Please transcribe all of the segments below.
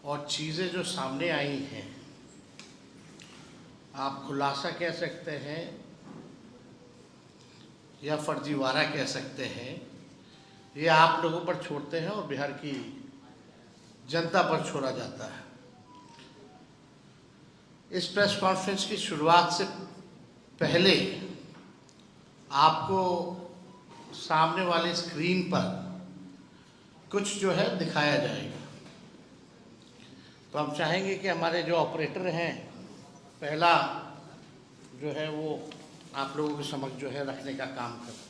और चीज़ें जो सामने आई हैं, आप खुलासा कह सकते हैं या फर्जीवाड़ा कह सकते हैं, ये आप लोगों पर छोड़ते हैं और बिहार की जनता पर छोड़ा जाता है। इस प्रेस कॉन्फ्रेंस की शुरुआत से पहले आपको सामने वाले स्क्रीन पर कुछ जो है दिखाया जाएगा। तो हम चाहेंगे कि हमारे जो ऑपरेटर हैं, पहला जो है वो आप लोगों के समक्ष जो है रखने का काम करें।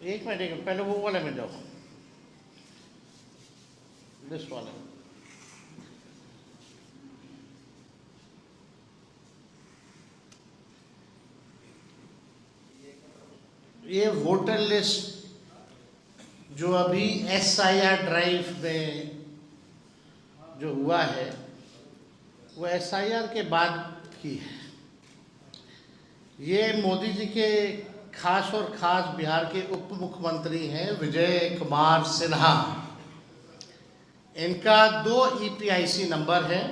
एक मिनट, पहले वो वाले में जाओ, दिस वाले। ये वोटर लिस्ट जो अभी SIR ड्राइव में जो हुआ है वो SIR के बाद की है। ये मोदी जी के खास और खास बिहार के उप मुख्यमंत्री हैं विजय कुमार सिन्हा। इनका 2 EPIC नंबर है,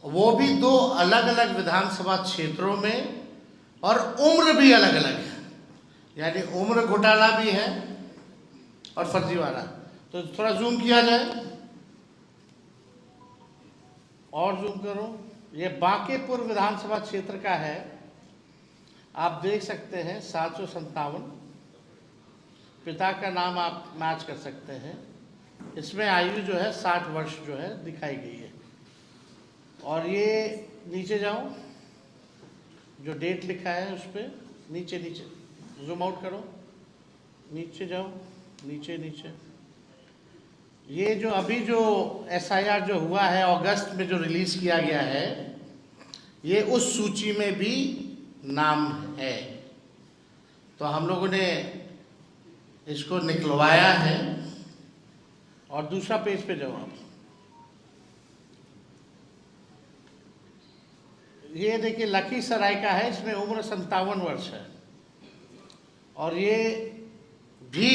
वो भी 2 अलग अलग विधानसभा क्षेत्रों में, और उम्र भी अलग अलग है, यानी उम्र घोटाला भी है और फर्जीवाड़ा। तो थोड़ा जूम किया जाए, और जूम करो। ये बांकेपुर विधानसभा क्षेत्र का है, आप देख सकते हैं 757। पिता का नाम आप मैच कर सकते हैं। इसमें आयु जो है 60 वर्ष जो है दिखाई गई है। और ये नीचे जाओ, जो डेट लिखा है उस पर नीचे जूम आउट करो, नीचे जाओ, नीचे। ये जो अभी जो SIR जो हुआ है अगस्त में जो रिलीज किया गया है, ये उस सूची में भी नाम है। तो हम लोगों ने इसको निकलवाया है। और दूसरा पेज पे जाओ आप। ये देखिए लखीसराय का है, इसमें उम्र 57 वर्ष है। और ये भी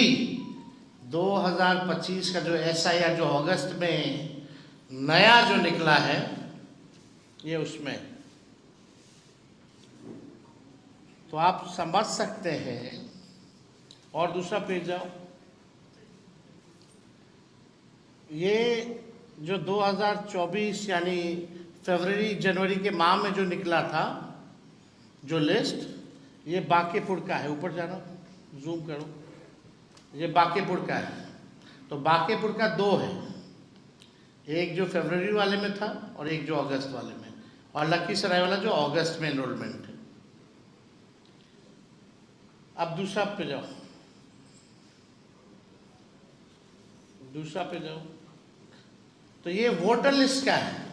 2025 का जो SIR जो अगस्त में नया जो निकला है, ये उसमें। तो आप समझ सकते हैं। और दूसरा पेज जाओ। ये जो 2024 यानी फरवरी जनवरी के माह में जो निकला था जो लिस्ट, ये बांकेपुर का है। ऊपर जाना, जूम करो, ये बांकेपुर का है। तो बांकेपुर का 2 है, एक जो फरवरी वाले में था और एक जो अगस्त वाले में, और लखीसराय वाला जो अगस्त में एनरोलमेंट है। अब दूसरा पे जाओ, दूसरा पे जाओ। तो ये वोटर लिस्ट का है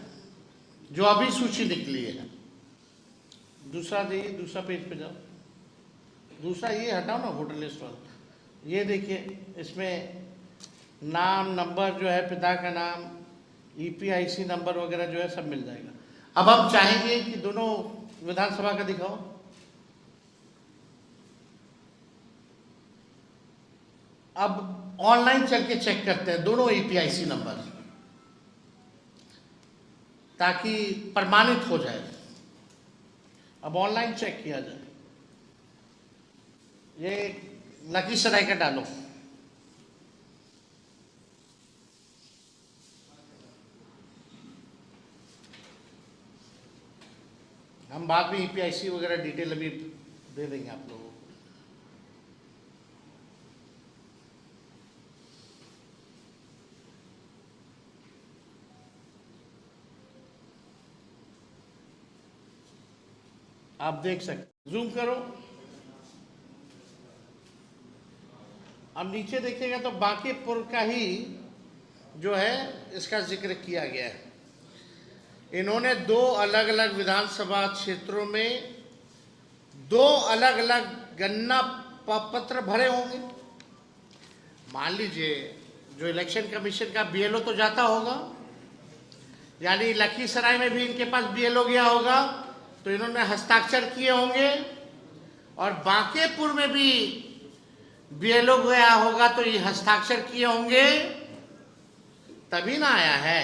जो अभी सूची निकली है। दूसरा देखिए, दूसरा पेज पे जाओ। दूसरा ये हटाओ ना, वोटर लिस्ट वाला। ये देखिए, इसमें नाम, नंबर जो है, पिता का नाम, EPIC नंबर वगैरह जो है सब मिल जाएगा। अब हम चाहेंगे कि दोनों विधानसभा का दिखाओ। अब ऑनलाइन चल के चेक करते हैं दोनों EPIC नंबर, ताकि प्रमाणित हो जाए। अब ऑनलाइन चेक किया जाए। ये लखीसराय का डालो। हम बाद में EPIC वगैरह डिटेल अभी दे देंगे आप लोगों को। आप देख सकते, जूम करो। अब नीचे देखिएगा तो बांकेपुर का ही जो है इसका जिक्र किया गया है। इन्होंने 2 अलग अलग विधानसभा क्षेत्रों में 2 अलग अलग गणना पत्र भरे होंगे। मान लीजिए जो इलेक्शन कमीशन का BLO तो जाता होगा, यानी लखीसराय में भी इनके पास BLO गया होगा, तो इन्होंने हस्ताक्षर किए होंगे। और बांकेपुर में भी बीएलओ गया होगा तो ये हस्ताक्षर किए होंगे तभी ना आया है।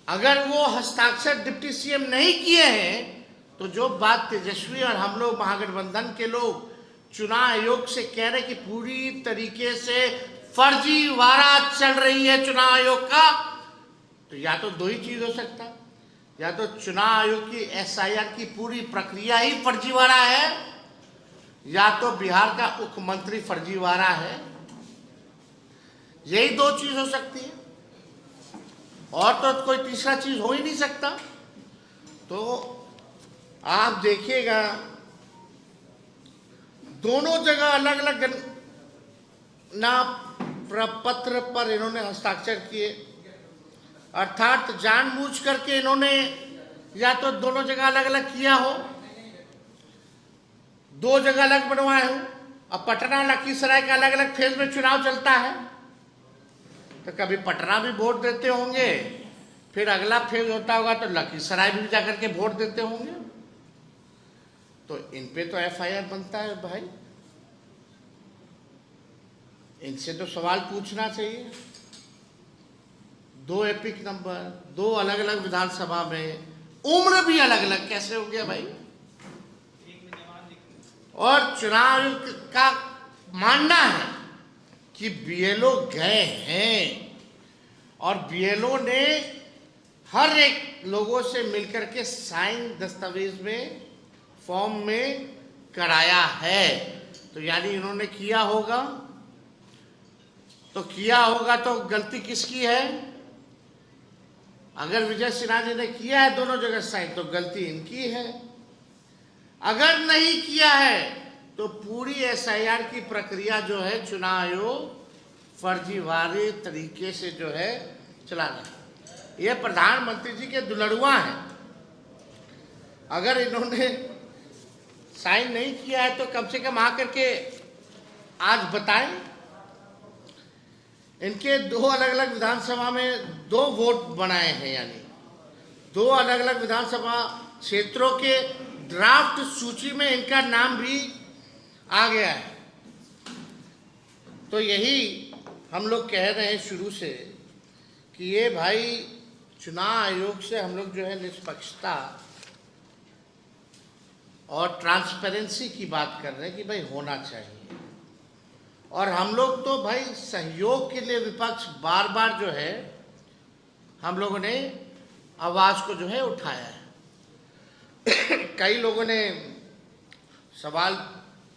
अगर वो हस्ताक्षर डिप्टी सीएम नहीं किए हैं तो जो बात तेजस्वी और हम लोग महागठबंधन के लोग चुनाव आयोग से कह रहे कि पूरी तरीके से फर्जीवाड़ा चल रही है चुनाव आयोग का, तो या तो दो ही चीज हो सकता, या तो चुनाव आयोग की एसआईआर की पूरी प्रक्रिया ही फर्जीवाड़ा है, या तो बिहार का मुख्यमंत्री फर्जीवाड़ा है। यही दो चीज हो सकती है, और तो कोई तीसरा चीज हो ही नहीं सकता। तो आप देखिएगा दोनों जगह अलग अलग ना प्रपत्र पर इन्होंने हस्ताक्षर किए, अर्थात जानबूझ करके इन्होंने या तो दोनों जगह अलग अलग किया हो, दो जगह अलग बनवाए हो। अब पटना लखीसराय का अलग अलग फेज में चुनाव चलता है, तो कभी पटना भी वोट देते होंगे, फिर अगला फेज होता होगा तो लखीसराय भी जाकर के वोट देते होंगे। तो इन पे तो एफआईआर बनता है भाई, इनसे तो सवाल पूछना चाहिए। दो एपिक नंबर, दो अलग अलग विधानसभा में, उम्र भी अलग अलग कैसे हो गया भाई। और चुनाव आयोग का मानना है कि बीएलओ गए हैं और बीएलओ ने हर एक लोगों से मिलकर के साइन दस्तावेज में फॉर्म में कराया है। तो यानी इन्होंने किया होगा, तो गलती किसकी है? अगर विजय सिन्हा जी ने किया है दोनों जगह साइन तो गलती इनकी है, अगर नहीं किया है तो पूरी एसआईआर की प्रक्रिया जो है चुनाव आयोग फर्जीवाड़े तरीके से जो है चला रहा है। ये प्रधानमंत्री जी के दुलड़ुआ हैं, अगर इन्होंने साइन नहीं किया है तो कम से कम आकर के आज बताएं। इनके दो अलग अलग विधानसभा में दो वोट बनाए हैं, यानी दो अलग अलग विधानसभा क्षेत्रों के ड्राफ्ट सूची में इनका नाम भी आ गया है। तो यही हम लोग कह रहे हैं शुरू से कि ये भाई चुनाव आयोग से हम लोग जो है निष्पक्षता और ट्रांसपेरेंसी की बात कर रहे हैं कि भाई होना चाहिए। और हम लोग तो भाई सहयोग के लिए विपक्ष बार बार जो है हम लोगों ने आवाज को जो है उठाया है। कई लोगों ने सवाल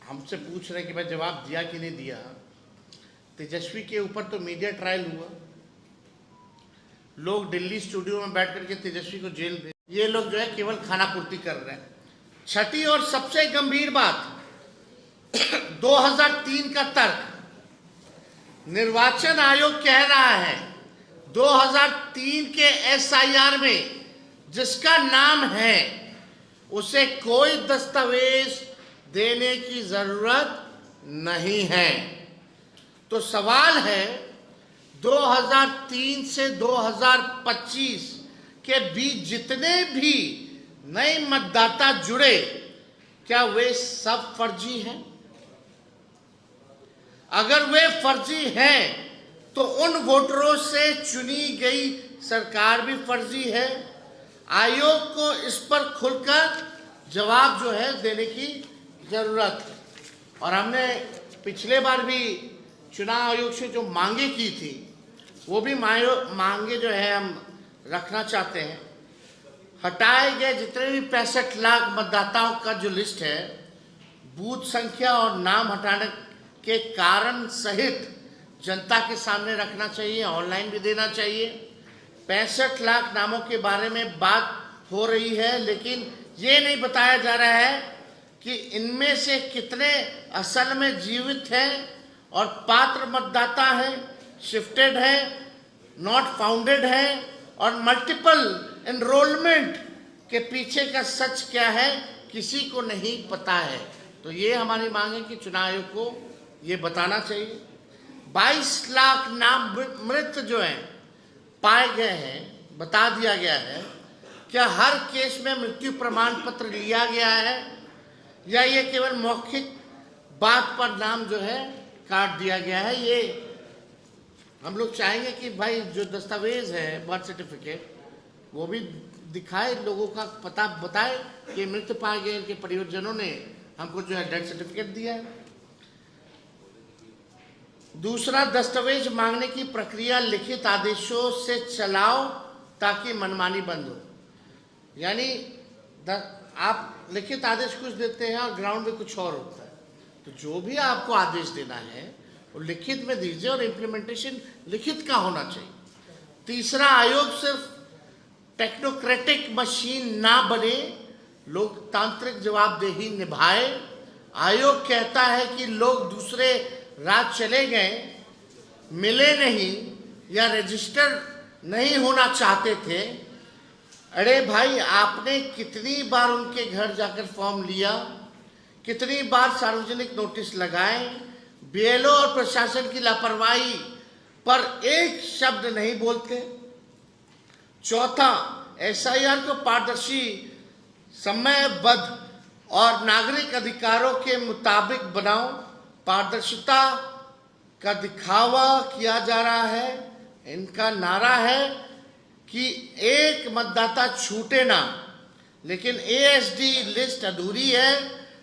हमसे पूछ रहे कि भाई जवाब दिया कि नहीं दिया। तेजस्वी के ऊपर तो मीडिया ट्रायल हुआ, लोग दिल्ली स्टूडियो में बैठ करके तेजस्वी को जेल भेज, ये लोग जो है केवल खाना पूर्ति कर रहे हैं। छठी और सबसे गंभीर बात 2003 का तर्क, निर्वाचन आयोग कह रहा है 2003 के एसआईआर में जिसका नाम है उसे कोई दस्तावेज देने की जरूरत नहीं है। तो सवाल है 2003 से 2025 के बीच जितने भी नए मतदाता जुड़े, क्या वे सब फर्जी हैं? अगर वे फर्जी हैं तो उन वोटरों से चुनी गई सरकार भी फर्जी है। आयोग को इस पर खुलकर जवाब जो है देने की जरूरत है। और हमने पिछले बार भी चुनाव आयोग से जो मांगे की थी वो भी मांगे जो है हम रखना चाहते हैं। हटाए गए जितने भी 65 लाख मतदाताओं का जो लिस्ट है, बूथ संख्या और नाम हटाने के कारण सहित जनता के सामने रखना चाहिए, ऑनलाइन भी देना चाहिए। 65 लाख नामों के बारे में बात हो रही है, लेकिन ये नहीं बताया जा रहा है कि इनमें से कितने असल में जीवित हैं और पात्र मतदाता हैं, शिफ्टेड हैं, नॉट फाउंडेड हैं, और मल्टीपल एनरोलमेंट के पीछे का सच क्या है किसी को नहीं पता है। तो ये हमारी मांग है कि चुनाव आयोग को ये बताना चाहिए। 22 लाख नाम मृत जो हैं पाए गए हैं, बता दिया गया है। क्या हर केस में मृत्यु प्रमाण पत्र लिया गया है या ये केवल मौखिक बात पर नाम जो है काट दिया गया है। ये हम लोग चाहेंगे कि भाई जो दस्तावेज है बर्थ सर्टिफिकेट वो भी दिखाए, लोगों का पता बताए कि मृत पाए गए इनके परिवारजनों ने हमको जो है डेथ सर्टिफिकेट दिया है। दूसरा, दस्तावेज मांगने की प्रक्रिया लिखित आदेशों से चलाओ ताकि मनमानी बंद हो। यानी आप लिखित आदेश कुछ देते हैं और ग्राउंड में कुछ और होता है, तो जो भी आपको आदेश देना है वो लिखित में दीजिए और इम्प्लीमेंटेशन लिखित का होना चाहिए। तीसरा, आयोग सिर्फ टेक्नोक्रेटिक मशीन ना बने, लोकतांत्रिक जवाबदेही निभाए। आयोग कहता है कि लोग दूसरे राज्य चले गए, मिले नहीं या रजिस्टर नहीं होना चाहते थे। अरे भाई, आपने कितनी बार उनके घर जाकर फॉर्म लिया, कितनी बार सार्वजनिक नोटिस लगाए, बीएलओ और प्रशासन की लापरवाही पर एक शब्द नहीं बोलते। चौथा, एसआईआर को पारदर्शी, समयबद्ध और नागरिक अधिकारों के मुताबिक बनाओ। पारदर्शिता का दिखावा किया जा रहा है। इनका नारा है कि एक मतदाता छूटे ना, लेकिन एएसडी लिस्ट अधूरी है,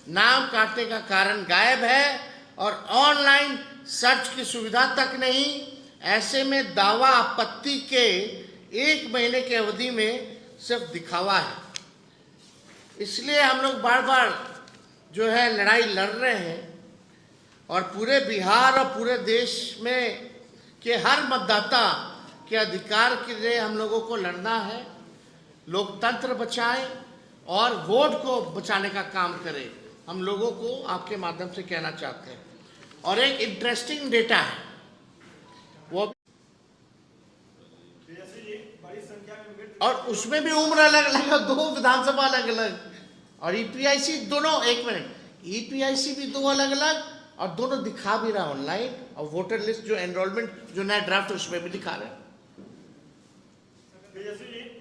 नाम काटने का कारण गायब है और ऑनलाइन सर्च की सुविधा तक नहीं। ऐसे में दावा आपत्ति के 1 महीने की अवधि में सिर्फ दिखावा है। इसलिए हम लोग बार बार जो है लड़ाई लड़ रहे हैं और पूरे बिहार और पूरे देश में के हर मतदाता के अधिकार के लिए हम लोगों को लड़ना है। लोकतंत्र बचाएं और वोट को बचाने का काम करें, हम लोगों को आपके माध्यम से कहना चाहते हैं। और एक इंटरेस्टिंग डेटा है, वो और उसमें भी उम्र अलग अलग है, 2 विधानसभा अलग अलग, और ईपीआईसी दोनों, 1 मिनट, ईपीआईसी भी 2 अलग अलग और दोनों दिखा भी रहा ऑनलाइन, और वोटर लिस्ट जो एनरोलमेंट जो नया ड्राफ्ट उसमें भी दिखा रहे हैं।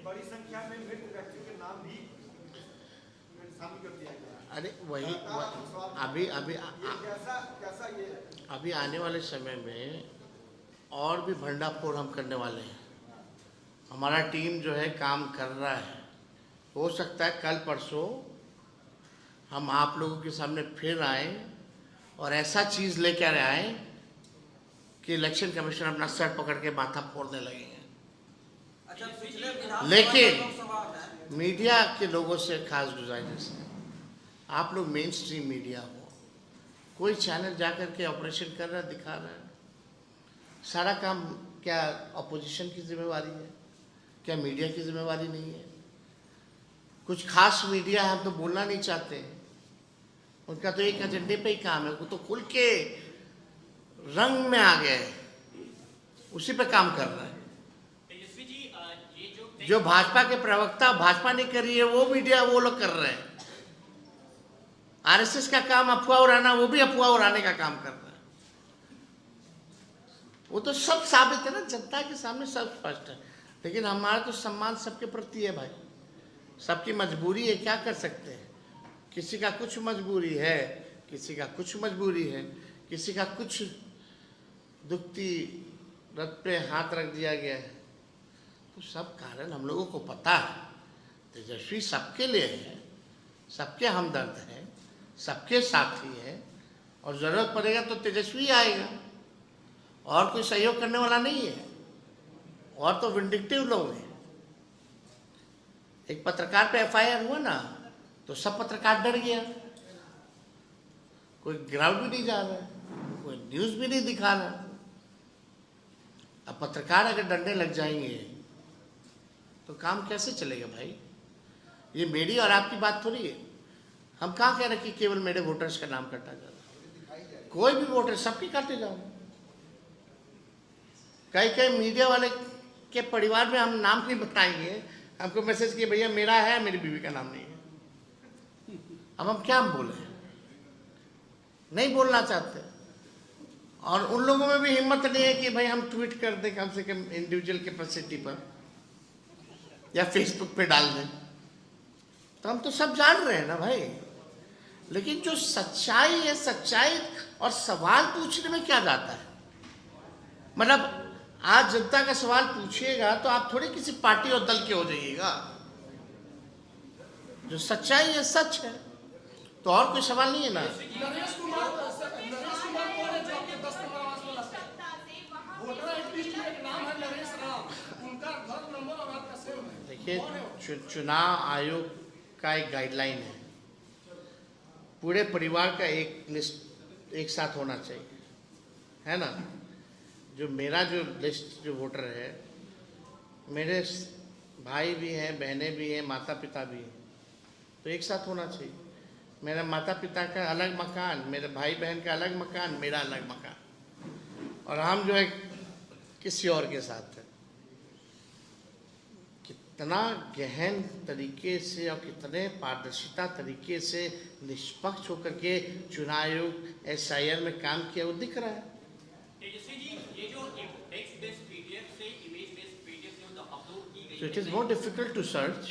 बड़ी संख्या में मृत व्यक्तियों के नाम भी शामिल कर दिया गया। अरे वही अभी आने वाले समय में और भी भंडाफोड़ हम करने वाले हैं। हमारा टीम जो है काम कर रहा है। हो सकता है कल परसों हम आप लोगों के सामने फिर आए और ऐसा चीज़ लेकर आए कि इलेक्शन कमीशन अपना सर पकड़ के माथा फोड़ने लगे हैं। लेकिन मीडिया के लोगों से खास गुजारिश है, आप लोग मेन स्ट्रीम मीडिया हो, कोई चैनल जाकर के ऑपरेशन कर रहा है, दिखा रहा है, सारा काम क्या अपोजिशन की जिम्मेवारी है? क्या मीडिया की जिम्मेवारी नहीं है? कुछ खास मीडिया हम तो बोलना नहीं चाहते, उनका तो एक एजेंडे पे ही काम है, वो तो खुल के रंग में आ गए, उसी पे काम कर रहा है। जो भाजपा के प्रवक्ता भाजपा नहीं कर रही है, वो मीडिया वो लोग कर रहे हैं। आरएसएस का काम अफवाह उड़ाना, वो भी अफवाह उड़ाने का काम कर रहा है। वो तो सब साबित है ना, जनता के सामने सब स्पष्ट है। लेकिन हमारा तो सम्मान सबके प्रति है भाई, सबकी मजबूरी है, क्या कर सकते हैं। किसी का कुछ मजबूरी है, किसी का कुछ मजबूरी है, किसी का कुछ दुखती रथ पे हाथ रख दिया गया है, तो सब कारण हम लोगों को पता है। तेजस्वी सबके लिए है, सबके हमदर्द है, सबके साथी है, और ज़रूरत पड़ेगा तो तेजस्वी आएगा, और कोई सहयोग करने वाला नहीं है। और तो विंडिक्टिव लोग हैं। एक पत्रकार पे एफआईआर हुआ ना, तो सब पत्रकार डर गया, कोई ग्राउंड भी नहीं जा रहा है, कोई न्यूज़ भी नहीं दिखा रहा। अब पत्रकार अगर डरने लग जाएंगे तो काम कैसे चलेगा भाई? ये मेरी और आपकी बात थोड़ी है। हम कहाँ कह रहे कि केवल मेरे वोटर्स का नाम कटा जा रहा, कोई भी वोटर सबकी काटे जाओ। कई मीडिया वाले के परिवार में हम नाम नहीं बताएंगे, हमको मैसेज किए भैया मेरा है, मेरी बीवी का नाम नहीं है। अब हम क्या बोले, नहीं बोलना चाहते। और उन लोगों में भी हिम्मत नहीं है कि भाई हम ट्वीट कर दें कम से कम इंडिविजुअल कैपेसिटी पर या फेसबुक पे डाल दें। तो हम तो सब जान रहे हैं ना भाई, लेकिन जो सच्चाई है, सच्चाई और सवाल पूछने में क्या जाता है? मतलब आज जनता का सवाल पूछिएगा तो आप थोड़ी किसी पार्टी और दल के हो जाइएगा। जो सच्चाई है सच है, तो और कोई सवाल नहीं है ना। नरेश कुमार कौन है जो आपके 10 नंबर आवास वाला है? वोटर आईडी लिस्ट में एक नाम है नरेश राम, उनका घर नंबर और आपका सेम है। देखिए, चुनाव आयोग का एक गाइडलाइन है, पूरे परिवार का एक लिस्ट एक साथ होना चाहिए, है ना। जो मेरा जो लिस्ट जो वोटर है, मेरे भाई भी हैं, बहनें भी हैं, माता पिता भी हैं, तो एक साथ होना चाहिए। मेरा माता पिता का अलग मकान, मेरे भाई बहन का अलग मकान, मेरा अलग मकान, और हम जो है किसी और के साथ है। कितना गहन तरीके से और कितने पारदर्शिता तरीके से निष्पक्ष होकर के चुनाव आयोग SIR में काम किया, वो दिख रहा है। तेजस्वी जी, ये जो टेक्स्ट बेस्ड PDF से इमेज बेस्ड PDF जो अपलोड की गई So it is more difficult to search.